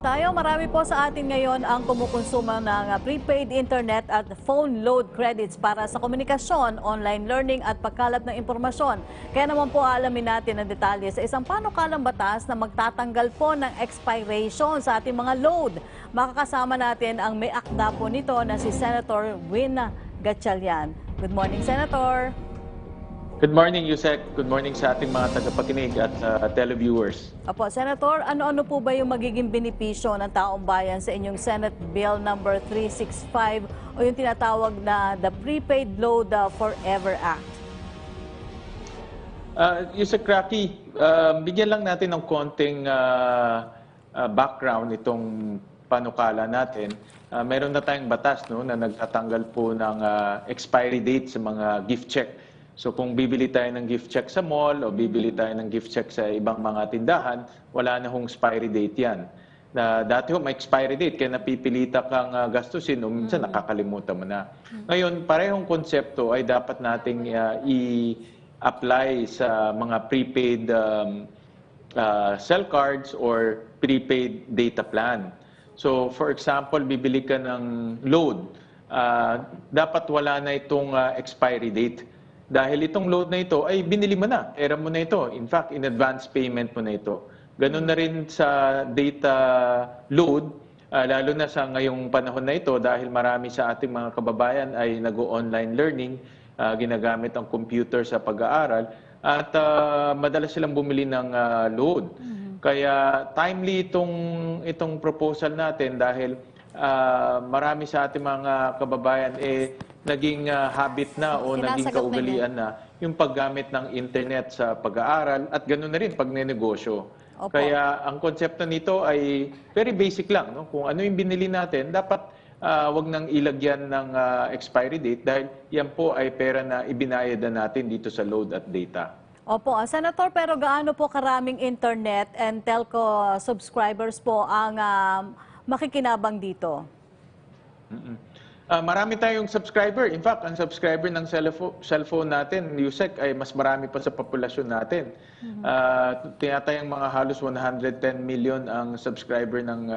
Marami po sa atin ngayon ang kumukonsuma ng prepaid internet at phone load credits para sa komunikasyon, online learning at pagkalap ng impormasyon. Kaya naman po alamin natin ang detalye sa isang panukalang batas na magtatanggal po ng expiration sa ating mga load. Makakasama natin ang may akda po nito na si Senator Win Gatchalian. Good morning, Senator. Good morning, Yusek. Good morning sa ating mga tagapakinig at televiewers. Apo, Senator, ano-ano po ba yung magiging benepisyo ng taong bayan sa inyong Senate Bill number 365 o yung tinatawag na the Prepaid Load Forever Act? Yusek Rocky, bigyan lang natin ng konting background itong panukala natin. Meron na tayong batas na nagtatanggal po ng expiry date sa mga gift check. So kung bibili tayo ng gift check sa mall o bibili tayo ng gift check sa ibang mga tindahan, wala na hong expiry date yan. Dati may expiry date, kaya napipilita kang gastusin o minsan nakakalimutan mo na. Ngayon, parehong konsepto ay dapat nating i-apply sa mga prepaid cell cards or prepaid data plan. So for example, bibili ka ng load, dapat wala na itong expiry date. Dahil itong load na ito ay binili mo na, pera mo na ito. In fact, in advance payment mo na ito. Ganun na rin sa data load, lalo na sa ngayong panahon na ito dahil marami sa ating mga kababayan ay nag-online learning, ginagamit ang computer sa pag-aaral at madalas silang bumili ng load. Kaya timely itong proposal natin dahil marami sa ating mga kababayan naging habit na o naging kaugalian na yung paggamit ng internet sa pag-aaral at ganoon na rin pag nenegosyo. Kaya ang konsepto nito ay very basic lang. No? Kung ano yung binili natin, dapat wag nang ilagyan ng expiry date dahil yan po ay pera na ibinayad na natin dito sa load at data. Opo, Senator, pero gaano po karaming internet and telco subscribers po ang makikinabang dito? Marami tayong subscriber. In fact, ang subscriber ng cellphone natin, Yusek, ay mas marami pa sa populasyon natin. Tinatayang mga halos 110 million ang subscriber ng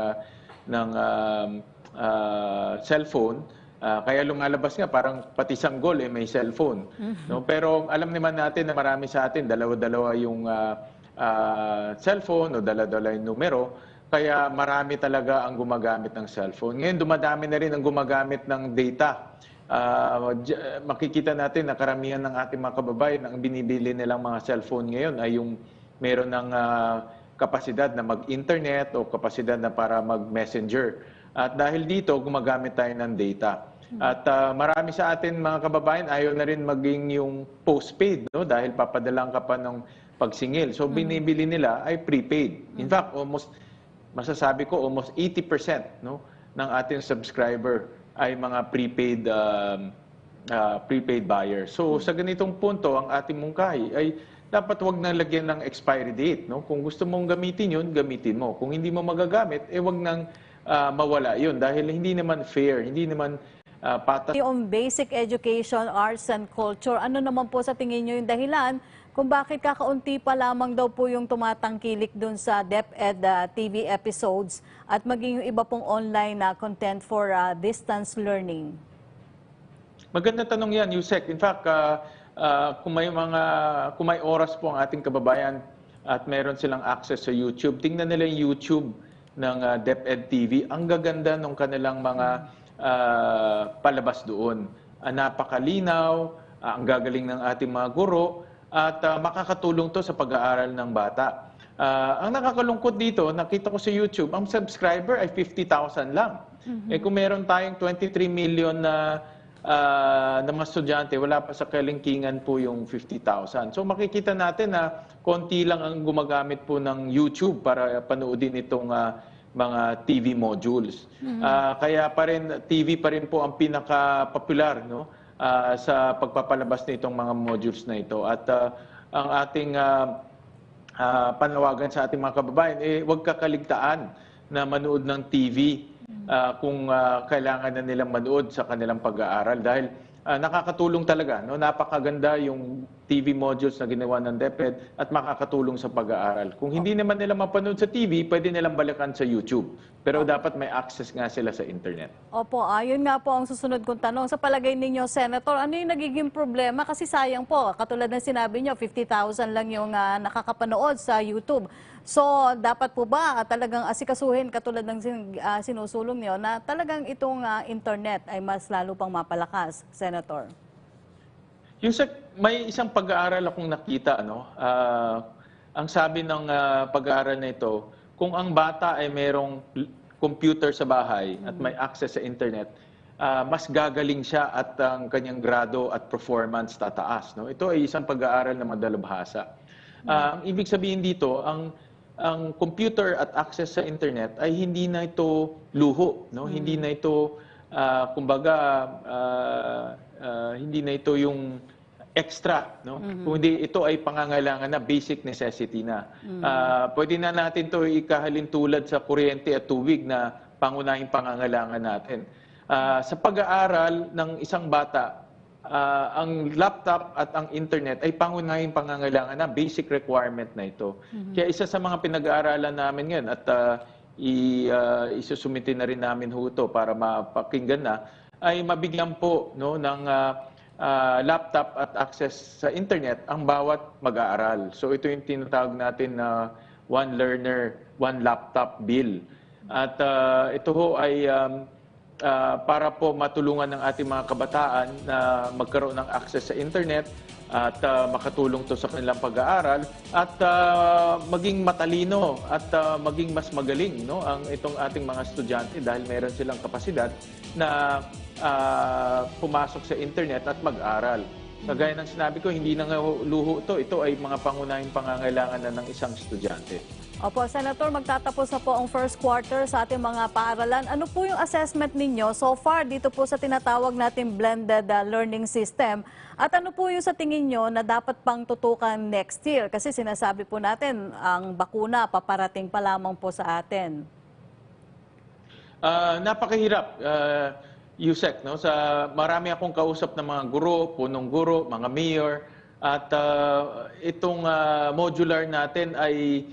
cellphone. Kaya lumalabas nga, parang pati sanggol may cellphone. No? Pero alam naman natin na marami sa atin, dalawa-dalawa yung cellphone o dalawa-dalawa yung numero. Kaya marami talaga ang gumagamit ng cellphone. Ngayon, dumadami na rin ang gumagamit ng data. Makikita natin na karamihan ng ating mga kababayan, ang binibili nilang mga cellphone ngayon ay yung meron ng kapasidad na mag-internet o kapasidad na para mag-messenger. At dahil dito, gumagamit tayo ng data. At marami sa atin mga kababayan, ayaw na rin maging yung postpaid, no? Dahil papadalang ka pa ng pagsingil. So, binibili nila ay prepaid. In fact, masasabi ko almost 80% ng ating subscriber ay mga prepaid buyer. So sa ganitong punto, ang ating mungkahi ay dapat wag na lagyan ng expiry date. No? Kung gusto mong gamitin yun, gamitin mo. Kung hindi mo magagamit, wag nang mawala yun dahil hindi naman fair, hindi naman patas. Yung basic education, arts and culture, ano naman po sa tingin nyo yung dahilan kung bakit kakaunti pa lamang daw po yung tumatangkilik dun sa DepEd TV episodes at maging yung iba pong online na content for distance learning? Maganda tanong yan, Yusek. In fact, kung may oras po ang ating kababayan at meron silang access sa YouTube, tingnan nila yung YouTube ng DepEd TV. Ang gaganda ng kanilang mga palabas doon. Napakalinaw, ang gagaling ng ating mga guro, at makakatulong to sa pag-aaral ng bata. Ang nakakalungkot dito, nakita ko sa YouTube, ang subscriber ay 50,000 lang. Kung meron tayong 23 million na mga estudyante, wala pa sa kalingkingan po yung 50,000. So makikita natin na konti lang ang gumagamit po ng YouTube para panoodin itong mga TV modules. Kaya TV pa rin po ang pinaka-popular, no? Sa pagpapalabas nitong mga modules na ito. At ang ating panawagan sa ating mga kababayan, huwag kakaligtaan na manood ng TV kung kailangan na nilang manood sa kanilang pag-aaral. Dahil nakakatulong talaga. No? Napakaganda yung TV modules na ginawa ng DepEd at makakatulong sa pag-aaral. Kung hindi naman nila mapanood sa TV, pwede nilang balikan sa YouTube. Pero dapat may access nga sila sa internet. Opo, yun nga po ang susunod kong tanong. Sa palagay ninyo, Senator, ano yung nagiging problema? Kasi sayang po, katulad ng sinabi nyo, 50,000 lang yung nakakapanood sa YouTube. So, dapat po ba talagang asikasuhin katulad ng sinusulong nyo na talagang itong internet ay mas lalo pang mapalakas, Senator? May isang pag-aaral akong nakita, ang sabi ng pag-aaral na ito, kung ang bata ay merong computer sa bahay at may access sa internet, mas gagaling siya at ang kanyang grado at performance tataas. No? Ito ay isang pag-aaral na madalubhasa. Ang ibig sabihin dito, ang computer at access sa internet ay hindi na ito luho. No? Hindi na ito, hindi na ito yung extra, no? Kundi ito ay pangangailangan na, basic necessity na. Pwede na natin ito ikahalin tulad sa kuryente at tubig na pangunahing pangangailangan natin. Sa pag-aaral ng isang bata, ang laptop at ang internet ay pangunahing pangangailangan na, basic requirement na ito. Kaya isa sa mga pinag-aaralan namin ngayon at isusumite na rin namin ito para mapakinggan na, ay mabigyan po ng laptop at access sa internet ang bawat mag-aaral. So ito yung tinatawag natin na one learner, one laptop bill. At ito ho ay para po matulungan ng ating mga kabataan na magkaroon ng access sa internet at makatulong to sa kanilang pag-aaral at maging matalino at maging mas magaling ang itong ating mga estudyante dahil meron silang kapasidad na pumasok sa internet at mag-aral. Kagaya ng sinabi ko, hindi na luho ito ay mga pangunahing pangangailangan na ng isang estudyante. Opo, Senator, magtatapos na po ang first quarter sa ating mga paaralan. Ano po yung assessment ninyo so far dito po sa tinatawag natin blended learning system? At ano po yung sa tingin nyo na dapat pang tutukan next year? Kasi sinasabi po natin, ang bakuna paparating pa lamang po sa atin. Napakahirap, Yusek. No? Marami akong kausap ng mga guro, punong guro, mga mayor. At itong modular natin ay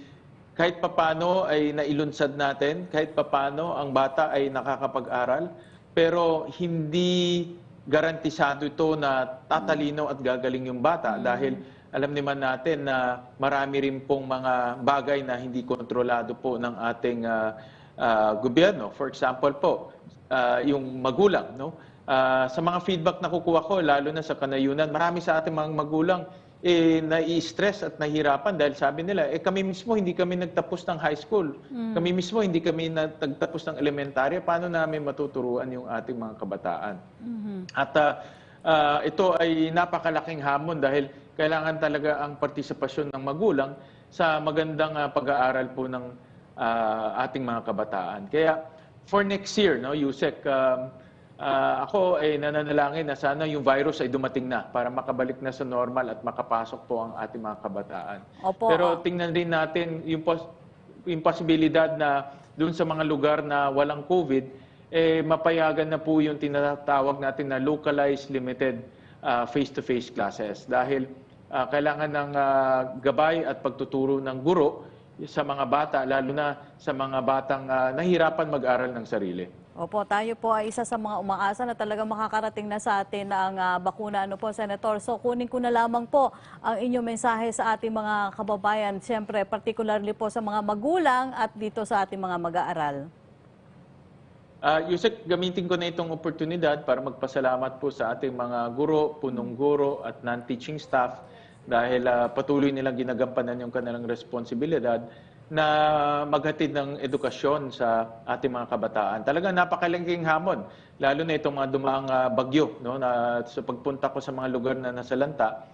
kahit papano ay nailunsad natin, kahit papano ang bata ay nakakapag-aral, pero hindi garantisado ito na tatalino at gagaling yung bata dahil alam naman natin na marami rin pong mga bagay na hindi kontrolado po ng ating gobyerno. For example po, yung magulang. No? Sa mga feedback na kukuha ko, lalo na sa kanayunan, marami sa ating mga magulang nai-stress at nahihirapan dahil sabi nila, kami mismo hindi kami nagtapos ng high school. Kami mismo hindi kami nagtapos ng elementarya. Paano namin matuturuan yung ating mga kabataan? At ito ay napakalaking hamon dahil kailangan talaga ang partisipasyon ng magulang sa magandang pag-aaral po ng ating mga kabataan. Kaya for next year, Yusek, ako ay nananalangin na sana yung virus ay dumating na para makabalik na sa normal at makapasok po ang ating mga kabataan. Opo. Pero tingnan din natin yung posibilidad na doon sa mga lugar na walang COVID, mapayagan na po yung tinatawag natin na localized limited face-to-face classes. Dahil kailangan ng gabay at pagtuturo ng guro sa mga bata, lalo na sa mga batang nahihirapan mag-aral ng sarili. Opo, tayo po ay isa sa mga umaasa na talagang makakarating na sa atin ang bakuna. Ano po, Senator? So, kunin ko na lamang po ang inyong mensahe sa ating mga kababayan. Siyempre, particularly po sa mga magulang at dito sa ating mga mag-aaral. Yusek, gamitin ko na itong oportunidad para magpasalamat po sa ating mga guro, punong guro at non-teaching staff dahil patuloy nilang ginagampanan yung kanilang responsibilidad na maghatid ng edukasyon sa ating mga kabataan. Talagang napakalaking hamon, lalo na itong mga dumaang bagyo. No? Na, sa pagpunta ko sa mga lugar na nasalanta,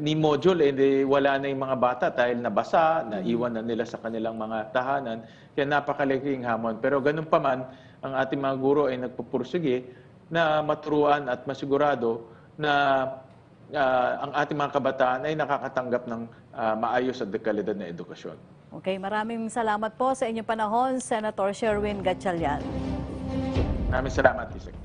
ni module, wala na yung mga bata dahil nabasa, naiwan na nila sa kanilang mga tahanan. Kaya napakalaking hamon. Pero ganun pa man, ang ating mga guro ay nagpupursige na maturuan at masigurado na ang ating mga kabataan ay nakakatanggap ng maayos at dekalidad na edukasyon. Okay, maraming salamat po sa inyong panahon, Senator Sherwin Gatchalian. Maraming salamat, Isaac.